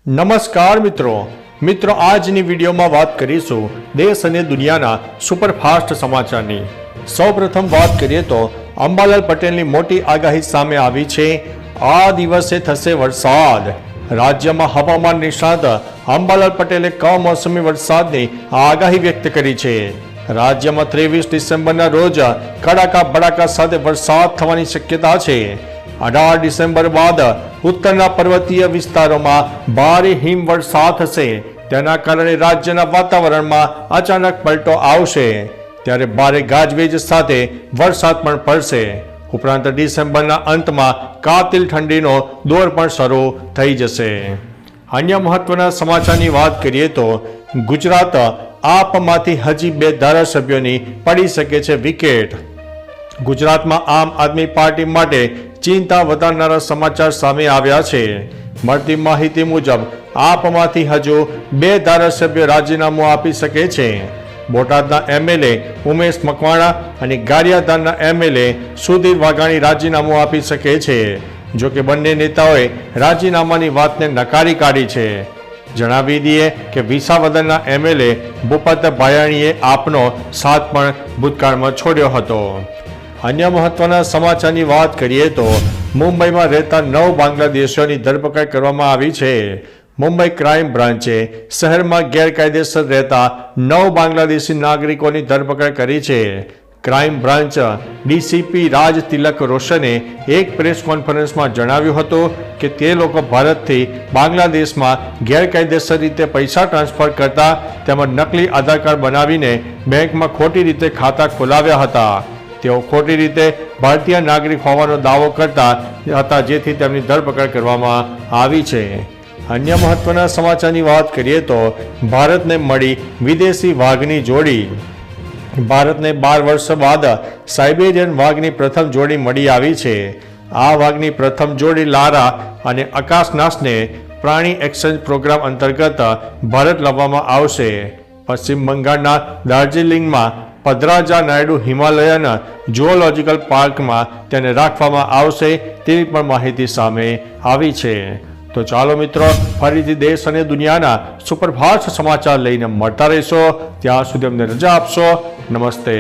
નમસ્કાર મિત્રો આજની વિડીયોમાં વાત કરીશું દેશ અને દુનિયાના સુપરફાસ્ટ સમાચારની। સૌપ્રથમ વાત કરીએ તો અંબાલાલ પટેલની મોટી આગાહી સામે આવી છે। આ દિવસે થશે વરસાદ। રાજ્યમાં હવામાન નિષ્ણાત અંબાલાલ પટેલે કમોસમી વરસાદની આગાહી વ્યક્ત કરી છે। રાજ્યમાં 23 ડિસેમ્બરના રોજ કડાકા ભડાકા સાથે વરસાદ થવાની શક્યતા છે। 18 ડિસેમ્બર બાદ ઉત્તરના પર્વતીય વિસ્તારોમાં ભારે હિમવર્ષા થશે। તેના કારણે રાજ્યના વાતાવરણમાં અચાનક પલટો આવશે, ત્યારે ભારે ગાજવીજ સાથે વરસાદ પણ પડશે। ઉપરાંત ડિસેમ્બરના અંતમાં કાતિલ ઠંડીનો દોર પણ શરૂ થઈ જશે। અન્ય મહત્વના સમાચારની વાત કરીએ તો ગુજરાત આપમાંથી હજી 2 ધારાસભ્યોની પડી શકે છે વિકેટ। ગુજરાતમાં આમ આદમી પાર્ટી માટે ચિંતા વધારનારા સમાચાર સામે આવ્યા છે। મળતી માહિતી મુજબ આપમાંથી હજુ 2 ધારાસભ્યો રાજીનામું આપી શકે છે। બોટાદના એમએલએ ઉમેશ મકવાણા અને ગારિયાધારના એમએલએ સુધીર વાઘાણી રાજીનામું આપી શકે છે। જો કે બંને નેતાઓએ રાજીનામાની વાતને નકારી કાઢી છે। જણાવી દઈએ કે વિસાવદરના એમએલએ ભૂપત ભાયાણીએ આપનો સાથ પણ ભૂતકાળમાં છોડ્યો હતો। અન્ય મહત્વના સમાચારની વાત કરીએ તો મુંબઈમાં રહેતા 9 બાંગ્લાદેશીઓની ધરપકડ કરવામાં આવી છે। મુંબઈ ક્રાઇમ બ્રાન્ચે શહેરમાં ગેરકાયદેસર રહેતા 9 બાંગ્લાદેશી નાગરિકોની ધરપકડ કરી છે। ક્રાઇમ બ્રાન્ચ ડીસીપી રાજ તિલક રોશને એક પ્રેસ કોન્ફરન્સમાં જણાવ્યું હતું કે તે લોકો ભારતથી બાંગ્લાદેશમાં ગેરકાયદેસર રીતે પૈસા ટ્રાન્સફર કરતા તેમજ નકલી આધાર કાર્ડ બનાવીને બેંકમાં ખોટી રીતે ખાતા ખોલાવ્યા હતા। તેઓ ખોટી રીતે ભારતીય નાગરિક હોવાનો દાવો કરતા હતા, જેથી તેમની ધરપકડ કરવામાં આવી છે। અન્ય મહત્વના સમાચારની વાત કરીએ તો ભારતને મળી વિદેશી વાઘની જોડી। ભારતને 12 વર્ષ બાદ સાઇબેરિયન વાઘની પ્રથમ જોડી મળી આવી છે। આ વાઘની પ્રથમ જોડી લારા અને આકાશનાસને પ્રાણી એક્સચેન્જ પ્રોગ્રામ અંતર્ગત ભારત લાવવામાં આવશે। પશ્ચિમ બંગાળના દાર્જિલિંગમાં પદ્રાજા નાયડુ હિમાલયન ઝૂઓલોજિકલ પાર્કમાં તેને રાખવામાં આવશે તેવી પણ માહિતી સામે આવી છે। તો ચાલો મિત્રો, ફરીથી દેશ અને દુનિયાના સુપરફાસ્ટ સમાચાર લઈને મળતા રહીશો। ત્યાં સુધી અમને રજા આપશો। નમસ્તે।